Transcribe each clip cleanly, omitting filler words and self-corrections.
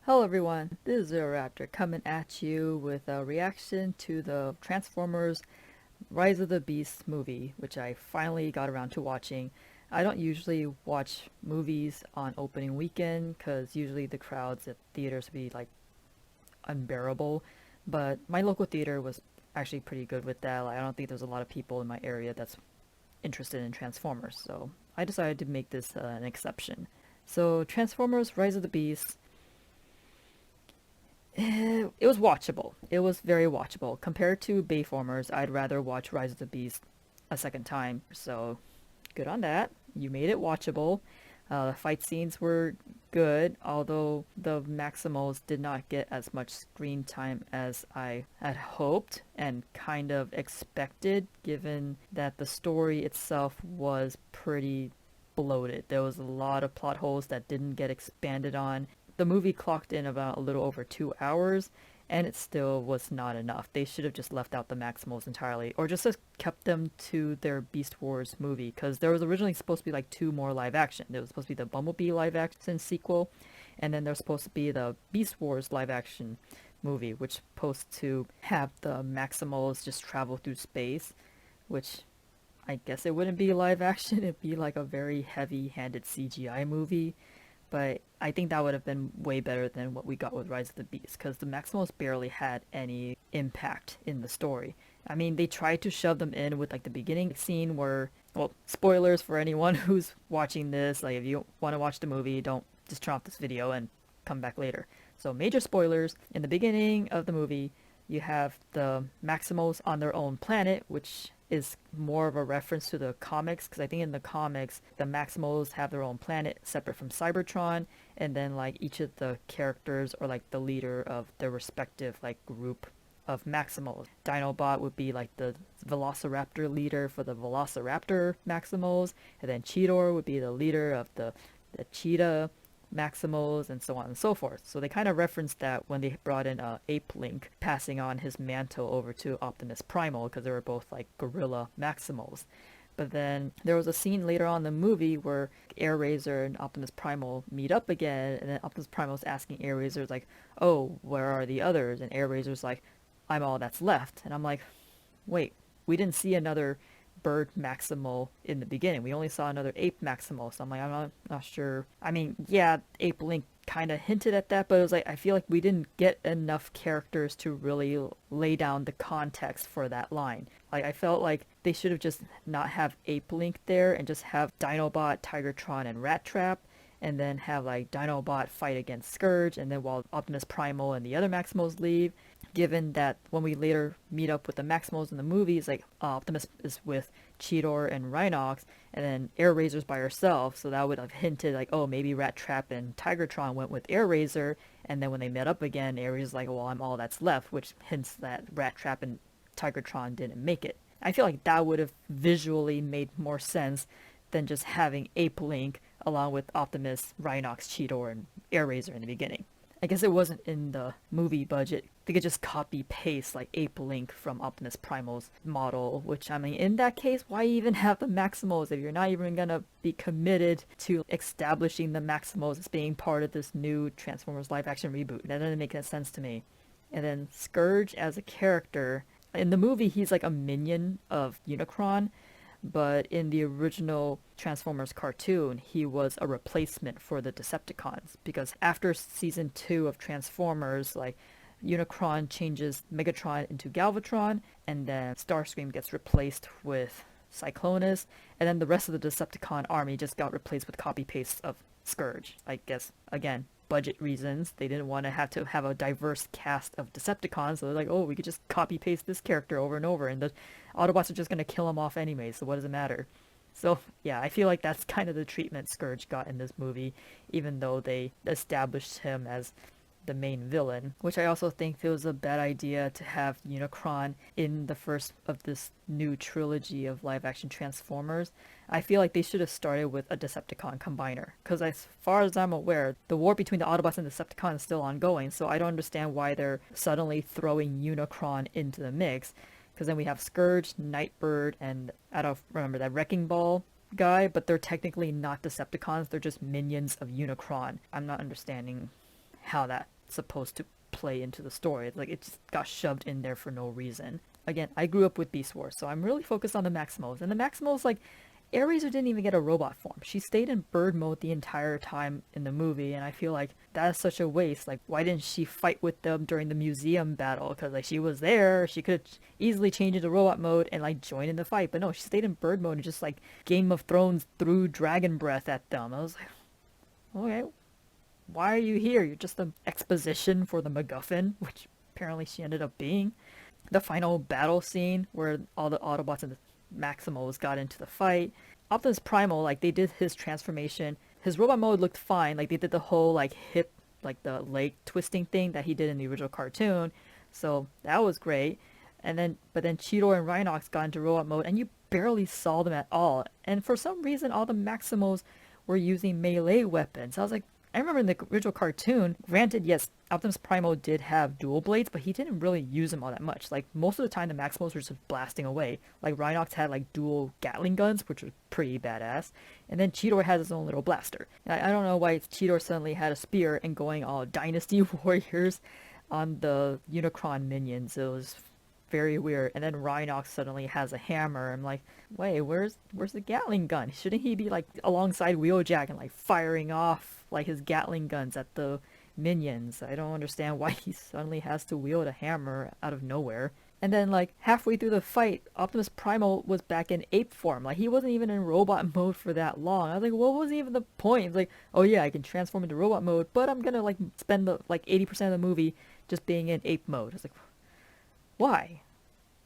Hello everyone, this is Raptor coming at you with a reaction to the Transformers Rise of the Beast movie, which I finally got around to watching. I don't usually watch movies on opening weekend because usually the crowds at theaters would be like unbearable, but my local theater was actually pretty good with that. Like, I don't think there's a lot of people in my area that's interested in Transformers, so I decided to make this an exception. So Transformers Rise of the Beast, it was watchable. It was very watchable. Compared to Bayformers, I'd rather watch Rise of the Beast a second time. So good on that. You made it watchable. The fight scenes were good, although the Maximals did not get as much screen time as I had hoped and kind of expected, given that the story itself was pretty bloated. There was a lot of plot holes that didn't get expanded on. The movie clocked in about a little over 2 hours, and it still was not enough. They should have just left out the Maximals entirely, or just kept them to their Beast Wars movie, because there was originally supposed to be like two more live action. There was supposed to be the Bumblebee live action sequel, and then there's supposed to be the Beast Wars live action movie, which is supposed to have the Maximals just travel through space, which I guess it wouldn't be live action. It'd be like a very heavy-handed CGI movie, but I think that would have been way better than what we got with Rise of the Beast, because the Maximals barely had any impact in the story. I mean, they tried to shove them in with like the beginning scene where, well, spoilers for anyone who's watching this. Like, if you want to watch the movie, don't just turn off this video and come back later. So, major spoilers. In the beginning of the movie, you have the Maximals on their own planet, which is more of a reference to the comics, because I think in the comics the Maximals have their own planet separate from Cybertron, and then like each of the characters are like the leader of their respective like group of Maximals. Dinobot would be like the Velociraptor leader for the Velociraptor Maximals, and then Cheetor would be the leader of the Cheetah Maximals, and so on and so forth. So they kind of referenced that when they brought in Ape Link, passing on his mantle over to Optimus Primal, because they were both like gorilla Maximals. But then there was a scene later on in the movie where Air Razor and Optimus Primal meet up again, and then Optimus Primal's asking Air Razor like, "Oh, where are the others?" And Air Razor's like, "I'm all that's left." And I'm like, "Wait, we didn't see another bird maximal in the beginning. We only saw another ape maximal." So I'm like, I'm not sure. I mean, yeah, Ape Link kind of hinted at that, but it was like, I feel like we didn't get enough characters to really lay down the context for that line. Like, I felt like they should have just not have Ape Link there and just have Dinobot, Tigertron, and Rat Trap, and then have like Dinobot fight against Scourge, and then while Optimus Primal and the other Maximals leave, given that when we later meet up with the Maximals in the movies, like Optimus is with Cheetor and Rhinox, and then Air Razor's by herself, so that would have hinted like, oh, maybe Rat Trap and Tigertron went with Air Razor, and then when they met up again, Air Razor's like, well, I'm all that's left, which hints that Rat Trap and Tigertron didn't make it. I feel like that would have visually made more sense than just having Ape Link along with Optimus, Rhinox, Cheetor, and Air Razor in the beginning. I guess it wasn't in the movie budget. They could just copy paste like Ape Link from Optimus Primal's model, which, I mean, in that case, why even have the Maximals if you're not even gonna be committed to establishing the Maximals as being part of this new Transformers live action reboot? That doesn't make any sense to me. And then Scourge as a character, in the movie he's like a minion of Unicron, but in the original Transformers cartoon, he was a replacement for the Decepticons, because after season 2 of Transformers, like, Unicron changes Megatron into Galvatron, and then Starscream gets replaced with Cyclonus, and then the rest of the Decepticon army just got replaced with copy paste of Scourge. I guess, again, budget reasons. They didn't want to have a diverse cast of Decepticons, so they're like, oh, we could just copy paste this character over and over, and the Autobots are just gonna kill him off anyway, so what does it matter? So yeah, I feel like that's kind of the treatment Scourge got in this movie, even though they established him as the main villain, which I also think it was a bad idea to have Unicron in the first of this new trilogy of live action Transformers. I feel like they should have started with a Decepticon combiner, because as far as I'm aware, the war between the Autobots and Decepticons is still ongoing, so I don't understand why they're suddenly throwing Unicron into the mix, because then we have Scourge, Nightbird, and I don't remember that Wrecking Ball guy, but they're technically not Decepticons, they're just minions of Unicron. I'm not understanding how that supposed to play into the story. Like it just got shoved in there for no reason. Again, I grew up with Beast Wars, so I'm really focused on the Maximals. And the Maximals, like, Ares didn't even get a robot form. She stayed in bird mode the entire time in the movie, and I feel like that is such a waste. Like, why didn't she fight with them during the museum battle? Because, like, she was there. She could easily change into robot mode and, like, join in the fight. But no, she stayed in bird mode and just, like, Game of Thrones threw dragon breath at them. I was like, okay, why are you here? You're just an exposition for the MacGuffin, which apparently she ended up being. The final battle scene where all the Autobots and the Maximals got into the fight. Optimus Primal, like, they did his transformation. His robot mode looked fine. Like, they did the whole, like, hip, like, the leg twisting thing that he did in the original cartoon. So that was great. But then Cheetor and Rhinox got into robot mode, and you barely saw them at all. And for some reason, all the Maximals were using melee weapons. I was like, I remember in the original cartoon, granted, yes, Optimus Primal did have dual blades, but he didn't really use them all that much. Like, most of the time, the Maximals were just blasting away. Like, Rhinox had, like, dual Gatling guns, which was pretty badass. And then Cheetor has his own little blaster. And I don't know why Cheetor suddenly had a spear and going all Dynasty Warriors on the Unicron minions. It was very weird. And then Rhinox suddenly has a hammer. I'm like, wait, where's the Gatling gun? Shouldn't he be, like, alongside Wheeljack and, like, firing off, like, his Gatling guns at the minions? I don't understand why he suddenly has to wield a hammer out of nowhere. And then, like, halfway through the fight, Optimus Primal was back in ape form. Like, he wasn't even in robot mode for that long. I was like, what was even the point? It's like, oh yeah, I can transform into robot mode, but I'm gonna, like, spend the, like, 80% of the movie just being in ape mode. It's like, why?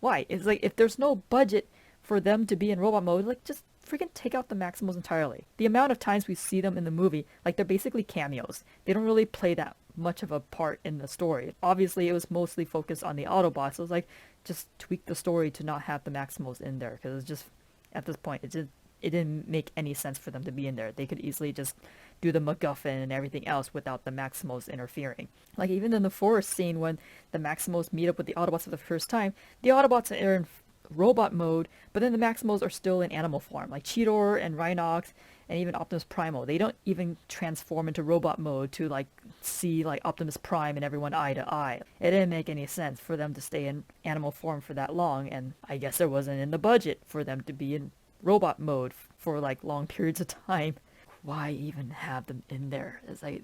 Why? It's like, if there's no budget for them to be in robot mode, like, just freaking take out the Maximals entirely. The amount of times we see them in the movie, like, they're basically cameos. They don't really play that much of a part in the story. Obviously, it was mostly focused on the Autobots. So it was like, just tweak the story to not have the Maximals in there, because it's just, at this point, it didn't make any sense for them to be in there. They could easily just do the MacGuffin and everything else without the Maximals interfering. Like, even in the forest scene when the Maximals meet up with the Autobots for the first time, the Autobots are in robot mode, but then the Maximals are still in animal form. Like Cheetor and Rhinox and even Optimus Primal, they don't even transform into robot mode to, like, see, like, Optimus Prime and everyone eye to eye. It didn't make any sense for them to stay in animal form for that long, and I guess there wasn't in the budget for them to be in robot mode for, like, long periods of time. Why even have them in there? It's like,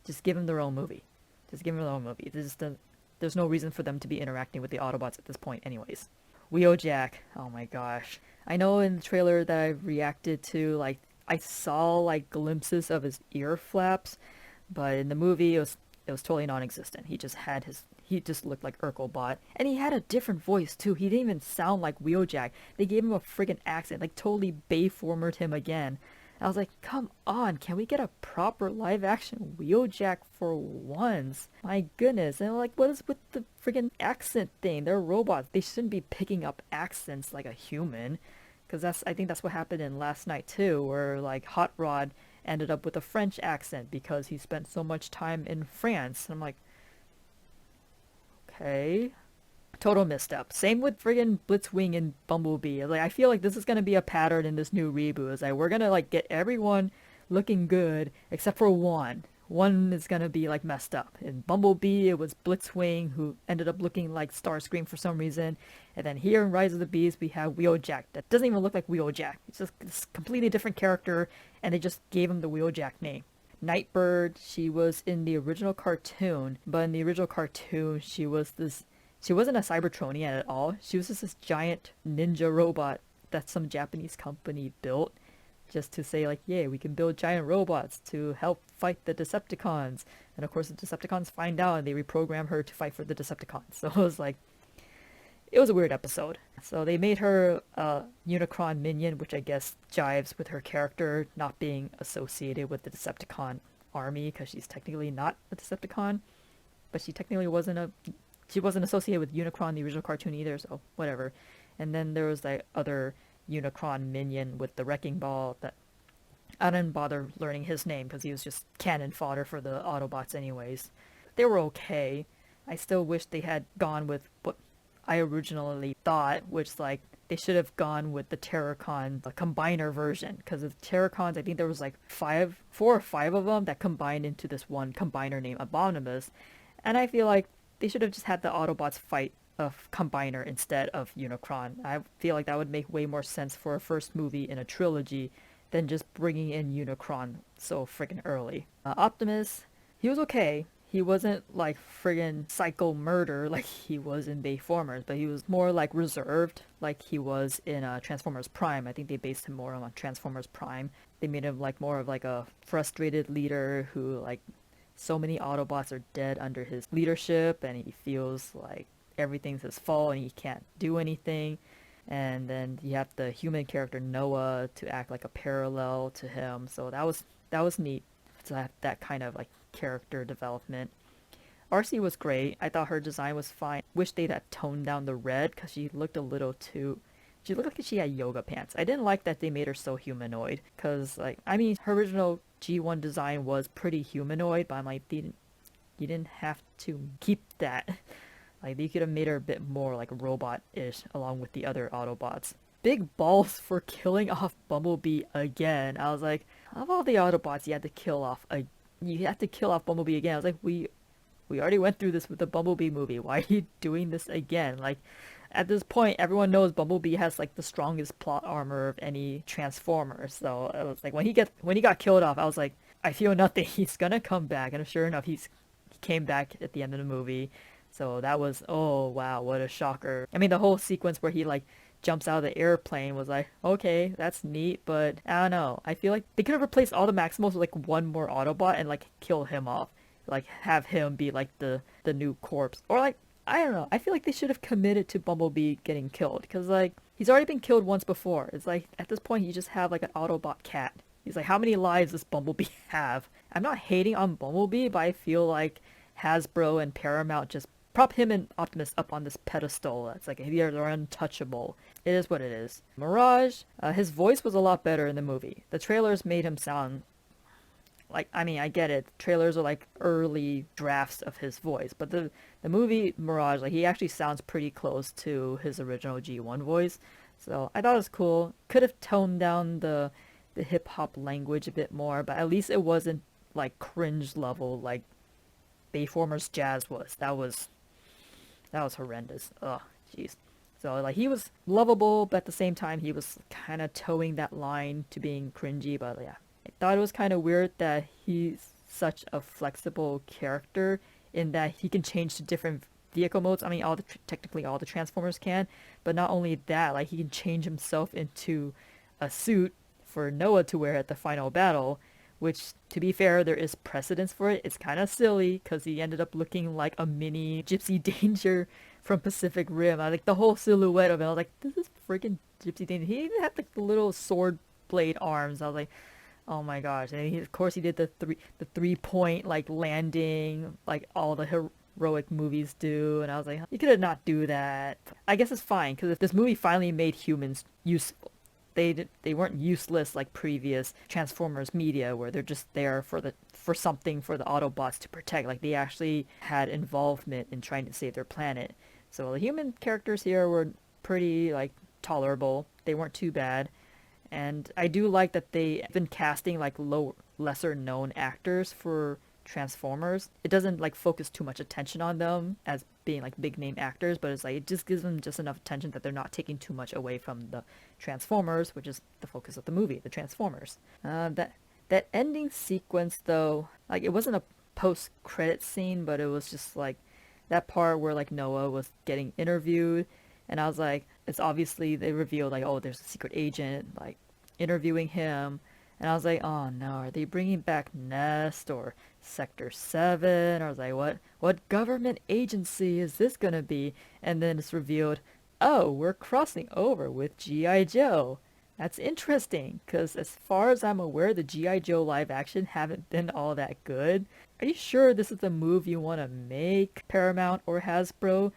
just give them their own movie. Just give them their own movie. There's no reason for them to be interacting with the Autobots at this point anyways. Wheeljack, oh my gosh. I know in the trailer that I reacted to, like, I saw, like, glimpses of his ear flaps, but in the movie it was totally non-existent. He just looked like Urkelbot. And he had a different voice too. He didn't even sound like Wheeljack. They gave him a friggin' accent, like totally Bayformered him again. I was like, come on, can we get a proper live action Wheeljack for once? My goodness. And like, what is with the friggin' accent thing? They're robots. They shouldn't be picking up accents like a human. Because I think that's what happened in Last Night too, where, like, Hot Rod ended up with a French accent because he spent so much time in France. And I'm like, okay. Total misstep. Same with friggin' Blitzwing and Bumblebee. Like, I feel like this is gonna be a pattern in this new reboot. It's like, we're gonna, like, get everyone looking good except for one. One is gonna be, like, messed up. In Bumblebee, it was Blitzwing, who ended up looking like Starscream for some reason. And then here in Rise of the Beast, we have Wheeljack. That doesn't even look like Wheeljack. It's just a completely different character, and they just gave him the Wheeljack name. Nightbird, she was in the original cartoon, but in the original cartoon, she wasn't a Cybertronian at all. She was just this giant ninja robot that some Japanese company built just to say, like, yeah, we can build giant robots to help fight the Decepticons. And of course the Decepticons find out and they reprogram her to fight for the Decepticons. So it was like, it was a weird episode. So they made her a Unicron minion, which I guess jives with her character not being associated with the Decepticon army, because she's technically not a Decepticon, but she wasn't associated with Unicron in the original cartoon either, so whatever. And then there was that other Unicron minion with the wrecking ball that I didn't bother learning his name because he was just cannon fodder for the Autobots anyways. They were okay. I still wish they had gone with what I originally thought, which like they should have gone with the Terracon combiner version, because of Terracons, I think there was like four or five of them that combined into this one combiner named Abominus, and I feel like they should have just had the Autobots fight a combiner instead of Unicron. I feel like that would make way more sense for a first movie in a trilogy than just bringing in Unicron so freaking early. Optimus, he was okay. He wasn't like friggin' psycho murder like he was in Bayformers, but he was more like reserved like he was in Transformers Prime. I think they based him more on Transformers Prime. They made him like more of like a frustrated leader who like so many Autobots are dead under his leadership and he feels like everything's his fault and he can't do anything. And then you have the human character Noah to act like a parallel to him. So that was neat to have that kind of like character development. RC was great. I thought her design was fine. Wish they'd have toned down the red because she looked a little too. She looked like she had yoga pants. I didn't like that they made her so humanoid because, like, I mean, her original G1 design was pretty humanoid, but I'm like, you didn't have to keep that. Like, they could have made her a bit more like robot-ish along with the other Autobots. Big balls for killing off Bumblebee again. I was like, of all the Autobots you have to kill off Bumblebee again. I was like, we already went through this with the Bumblebee movie. Why are you doing this again? Like, at this point, everyone knows Bumblebee has like the strongest plot armor of any Transformer. So I was like, when he got killed off, I was like, I feel nothing. He's gonna come back, and sure enough, he came back at the end of the movie. So that was, oh wow, what a shocker. I mean, the whole sequence where he like jumps out of the airplane was like, okay, that's neat, but I don't know. I feel like they could have replaced all the Maximals with like one more Autobot and like kill him off. Like have him be like the new corpse. Or like, I don't know. I feel like they should have committed to Bumblebee getting killed because like he's already been killed once before. It's like at this point you just have like an Autobot cat. He's like, how many lives does Bumblebee have? I'm not hating on Bumblebee, but I feel like Hasbro and Paramount just prop him and Optimus up on this pedestal. It's like they're untouchable. It is what it is. Mirage, his voice was a lot better in the movie. The trailers made him sound like, I mean, I get it. Trailers are like early drafts of his voice, but the movie Mirage, like he actually sounds pretty close to his original G1 voice. So I thought it was cool. Could have toned down the hip hop language a bit more, but at least it wasn't like cringe level like Bayformers Jazz was. That was horrendous. Ugh, jeez. So like he was lovable, but at the same time he was kind of towing that line to being cringy. But yeah, I thought it was kind of weird that he's such a flexible character in that he can change to different vehicle modes. I mean, technically all the Transformers can, but not only that, like he can change himself into a suit for Noah to wear at the final battle. Which, to be fair, there is precedence for it. It's kind of silly because he ended up looking like a mini Gypsy Danger from Pacific Rim. I like the whole silhouette of it. I was like, this is freaking Gypsy Danger. He even had like the little sword blade arms. I was like, oh my gosh. And of course he did the 3-point like landing like all the heroic movies do. And I was like, you could have not do that. I guess it's fine because if this movie finally made humans useful. They weren't useless like previous Transformers media where they're just there for something for the Autobots to protect. Like they actually had involvement in trying to save their planet. So the human characters here were pretty like tolerable. They weren't too bad. And I do like that they've been casting like lesser known actors for Transformers. It doesn't like focus too much attention on them as being like big name actors, but it's like it just gives them just enough attention that they're not taking too much away from the Transformers, which is the focus of the movie, the Transformers. That ending sequence though, like it wasn't a post credit scene, but it was just like that part where like Noah was getting interviewed, and I was like, it's obviously they revealed like, oh, there's a secret agent like interviewing him. And I was like, oh no, are they bringing back Nest or Sector 7? I was like, what government agency is this gonna be? And then it's revealed, oh, we're crossing over with G.I. Joe. That's interesting, because as far as I'm aware, the G.I. Joe live action haven't been all that good. Are you sure this is the move you want to make, Paramount or Hasbro?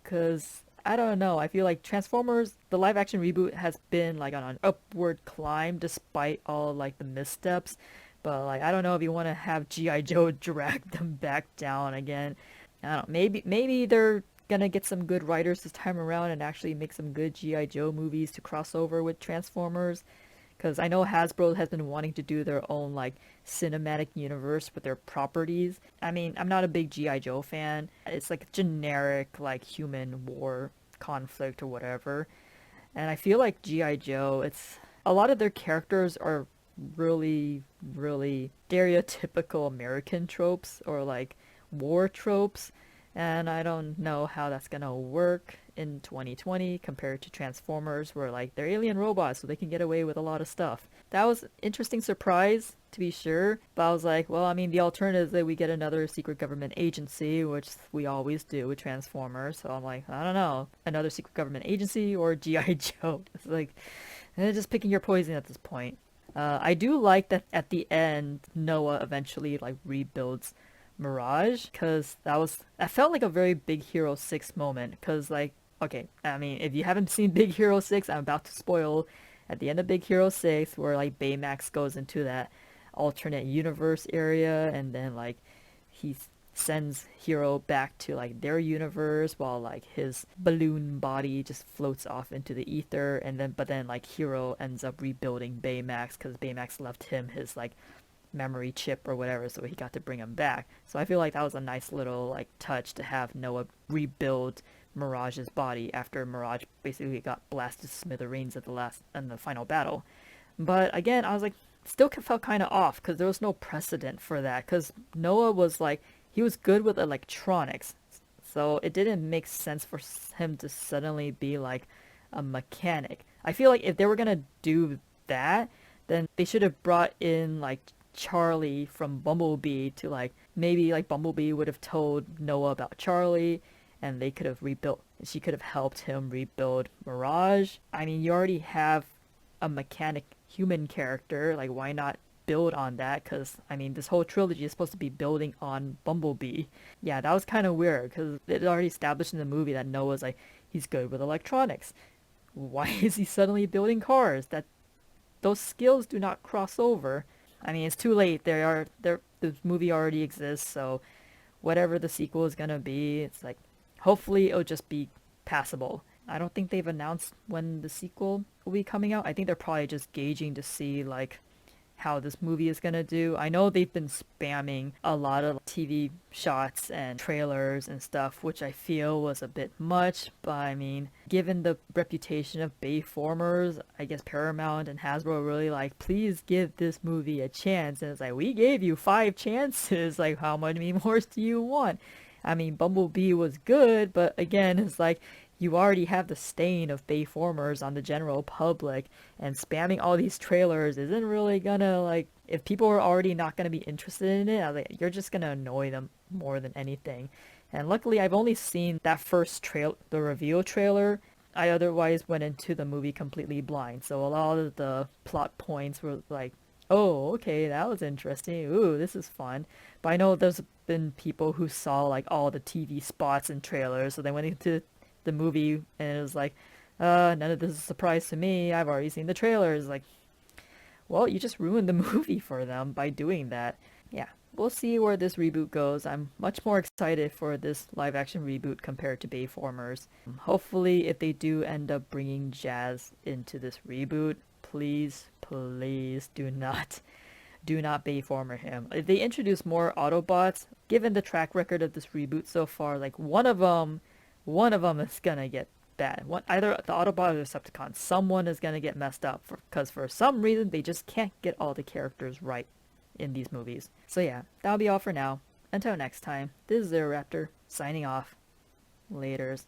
Because I don't know. I feel like Transformers, the live action reboot has been like on an upward climb despite all like the missteps. But like I don't know if you want to have G.I. Joe drag them back down again. I don't know. Maybe they're gonna get some good writers this time around and actually make some good G.I. Joe movies to cross over with Transformers. Because I know Hasbro has been wanting to do their own like cinematic universe with their properties. I mean, I'm not a big G.I. Joe fan. It's like generic like human war conflict or whatever. And I feel like G.I. Joe, it's a lot of their characters are really, really stereotypical American tropes or like war tropes. And I don't know how that's gonna work in 2020 compared to Transformers, where like they're alien robots, so they can get away with a lot of stuff. That was an interesting surprise, to be sure. But I was like, well, I mean, the alternative is that we get another secret government agency, which we always do with Transformers. So I'm like, I don't know, another secret government agency or GI Joe. It's like, just picking your poison at this point. I do like that at the end, Noah eventually like rebuilds Mirage, because that felt like a very Big Hero 6 moment. Because like, okay, I mean, if you haven't seen Big Hero 6, I'm about to spoil at the end of Big Hero 6 where like Baymax goes into that alternate universe area, and then like he sends Hero back to like their universe while like his balloon body just floats off into the ether, and then but then like Hero ends up rebuilding Baymax because Baymax left him his like memory chip or whatever, so he got to bring him back. So I feel like that was a nice little like touch to have Noah rebuild Mirage's body after Mirage basically got blasted to smithereens at the final battle. But again, I was like, still felt kind of off because there was no precedent for that. Because Noah was like, he was good with electronics, so it didn't make sense for him to suddenly be like a mechanic. I feel like if they were gonna do that, then they should have brought in like Charlie from Bumblebee to like maybe like Bumblebee would have told Noah about Charlie and they could have rebuilt, she could have helped him rebuild Mirage. I mean, you already have a mechanic human character, like why not build on that? Because I mean, this whole trilogy is supposed to be building on Bumblebee. Yeah, that was kind of weird because it already established in the movie that Noah's like, he's good with electronics. Why is he suddenly building cars? That those skills do not cross over. I mean, it's too late. The movie already exists, so whatever the sequel is gonna be, it's like hopefully it'll just be passable. I don't think they've announced when the sequel will be coming out. I think they're probably just gauging to see like how this movie is gonna do. I know they've been spamming a lot of TV shots and trailers and stuff, which I feel was a bit much, but I mean, given the reputation of Bayformers, I guess Paramount and Hasbro really like, please give this movie a chance. And it's like, we gave you 5 chances. Like, how many more do you want? I mean, Bumblebee was good, but again, it's like you already have the stain of Bayformers on the general public, and spamming all these trailers isn't really gonna like. If people are already not gonna be interested in it, like, you're just gonna annoy them more than anything. And luckily, I've only seen that first the reveal trailer. I otherwise went into the movie completely blind, so a lot of the plot points were like, oh, okay, that was interesting. Ooh, this is fun. But I know there's been people who saw like all the TV spots and trailers, so they went into the movie and it was like, none of this is a surprise to me. I've already seen the trailers. Like, well, you just ruined the movie for them by doing that. Yeah, we'll see where this reboot goes. I'm much more excited for this live action reboot compared to Bayformers. Hopefully, if they do end up bringing Jazz into this reboot, please, please do not Bayformer him. If they introduce more Autobots, given the track record of this reboot so far, like one of them is gonna get bad. Either the Autobot or the Decepticon, someone is gonna get messed up because for some reason they just can't get all the characters right in these movies. So yeah, that'll be all for now. Until next time, this is Raptor signing off. Laters.